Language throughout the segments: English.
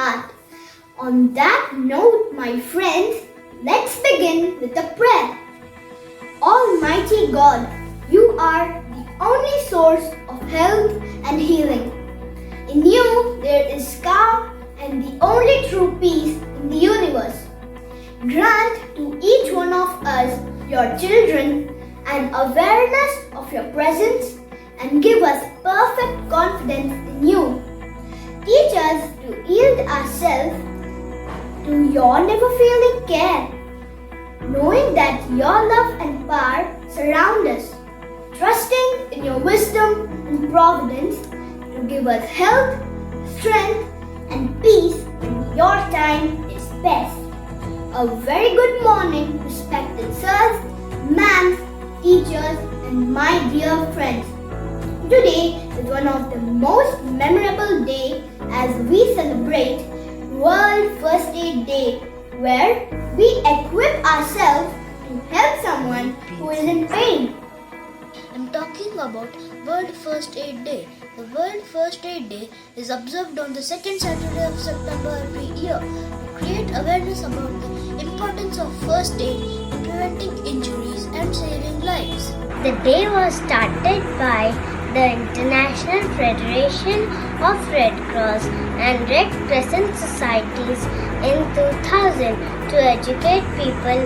heart. On that note, my friends, let's begin with a prayer. Almighty God, you are the only source of health and healing. In you, there is calm and the only true peace in the universe. Grant to each one of us, your children, an awareness of your presence and give us perfect confidence in you. Teach us to yield ourselves to your never-failing care, knowing that your love and power surround us, trusting in your wisdom and providence to give us health, strength, and peace when your time is best. A very good morning, respected sirs, ma'ams, teachers, and my dear friends. Today is one of the most memorable days as we celebrate World First Aid Day, where we equip ourselves to help someone who is in pain. I'm talking about World First Aid Day. The World First Aid Day is observed on the second Saturday of September every year to create awareness about the importance of first aid in preventing injuries and saving lives. The day was started by the International Federation of Red Cross and Red Crescent Societies in 2000 to educate people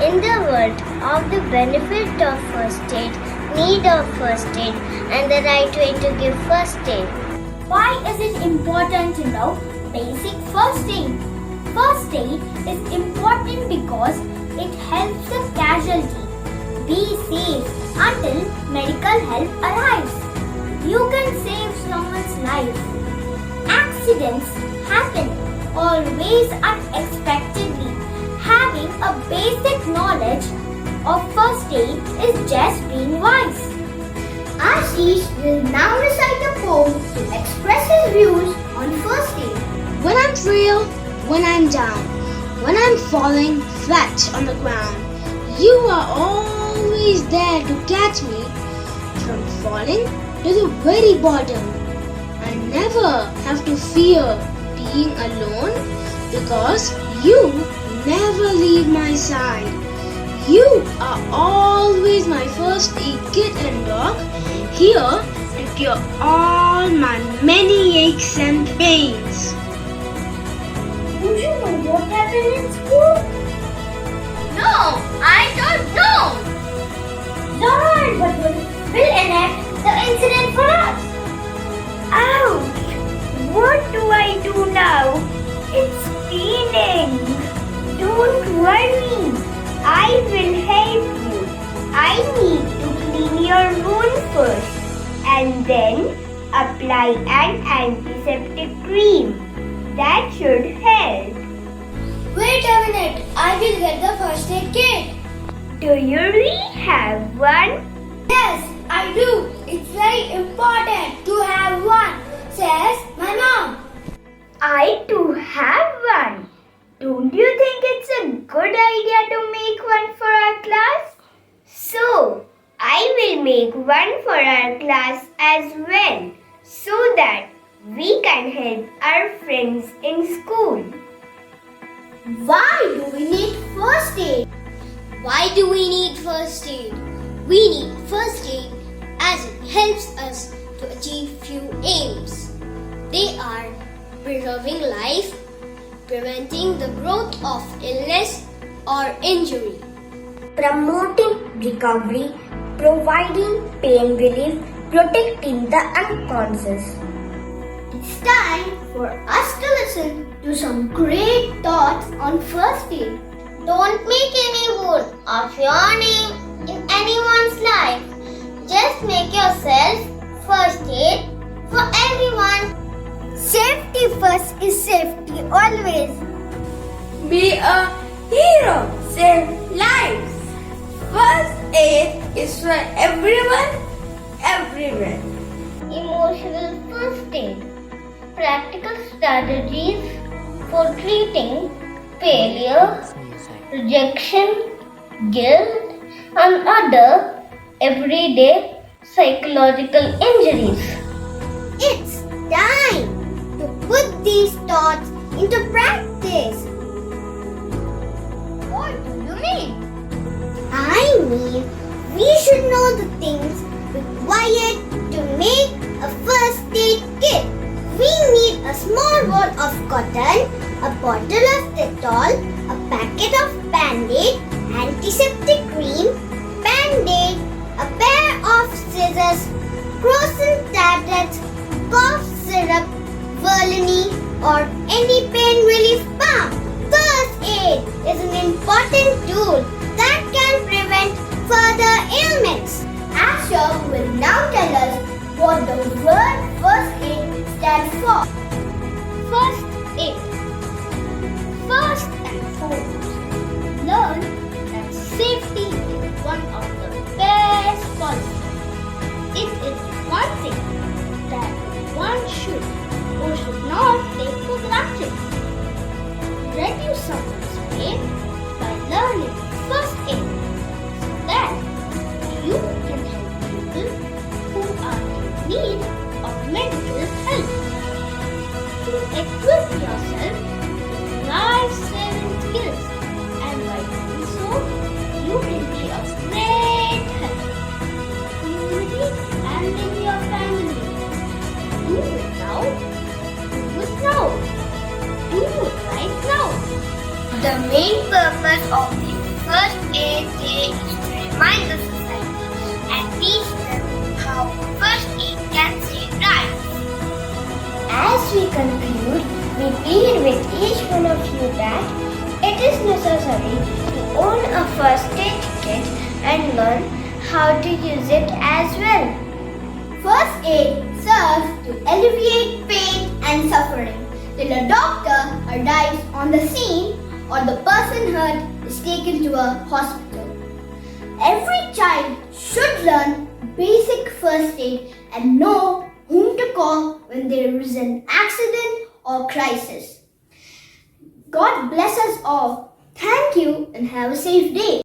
in the world of the benefit of first aid, need of first aid, and the right way to give first aid. Why is it important to know basic first aid? First aid is important because it helps the casualty be safe until medical help arrives. You can save someone's life. Accidents happen always unexpectedly. Having a basic knowledge of first aid is just being wise. Ashish will now recite a poem to express his views on first aid. When I'm frail, when I'm down, when I'm falling flat on the ground, you are always there to catch me from falling to the very bottom. I never have to fear being alone because you never leave my side. You are always my first aid kit and dog, here to cure all my many aches and pains. Do you know what happened in school? No, I don't know. Lord, but will enact the incident for us. Ouch! What do I do now? It's paining. Don't worry. I will help you. I need to clean your wound first and then apply an antiseptic cream. That should help. Wait a minute, I will get the first aid kit. Do you really have one? Yes, I do. It's very important to have one, says my mom. I too have one. Don't you think it's a good idea to make one for our class? So, I will make one for our class as well, so that we can help our friends in school. Why do we need first aid? Why do we need first aid? We need first aid as it helps us to achieve few aims. They are preserving life, preventing the growth of illness or injury, Promoting recovery, providing pain relief, protecting the unconscious. It's time for us to listen to some great thoughts on first aid. don't make any wound of your name in anyone's life. Just make yourself first aid for everyone. Safety first is safety always. Be a hero, save lives. First aid is for everyone, everywhere. Emotional first aid. Practical strategies for treating failure, rejection, guilt, and other everyday psychological injuries. It's time to put these thoughts into practice. What do you mean? I mean, we should know the things required to make a first aid kit. We need a small ball of cotton, a bottle of Dettol, a packet of Band-Aid, antiseptic cream, Band-Aid, a pair of scissors, Crocin tablets, cough syrup, Verlini, or any pain relief balm. First aid is an important tool that can prevent further ailments. Asher will now tell us what the word first aid stands for. First aid. First and foremost, learn that safety is one of the best policies. It is one thing that one should or should not take for granted. Reduce someone's pain by learning first aid so that you can help people who are in need of mental help. To equip yourself with life-saving skills, and by doing so, you can be of great help to the community and in your family. Do it now. Do it now. Do it right now. The main purpose of the First Aid Day is to remind the society and teach them how first aid can save lives. As we conclude, we plead with each one of you that it is necessary to own a first aid kit and learn how to use it as well. First aid serves to alleviate pain and suffering till a doctor arrives on the scene or the person hurt is taken to a hospital. Every child should learn basic first aid and know whom to call when there is an accident or crisis. God bless us all. Thank you and have a safe day.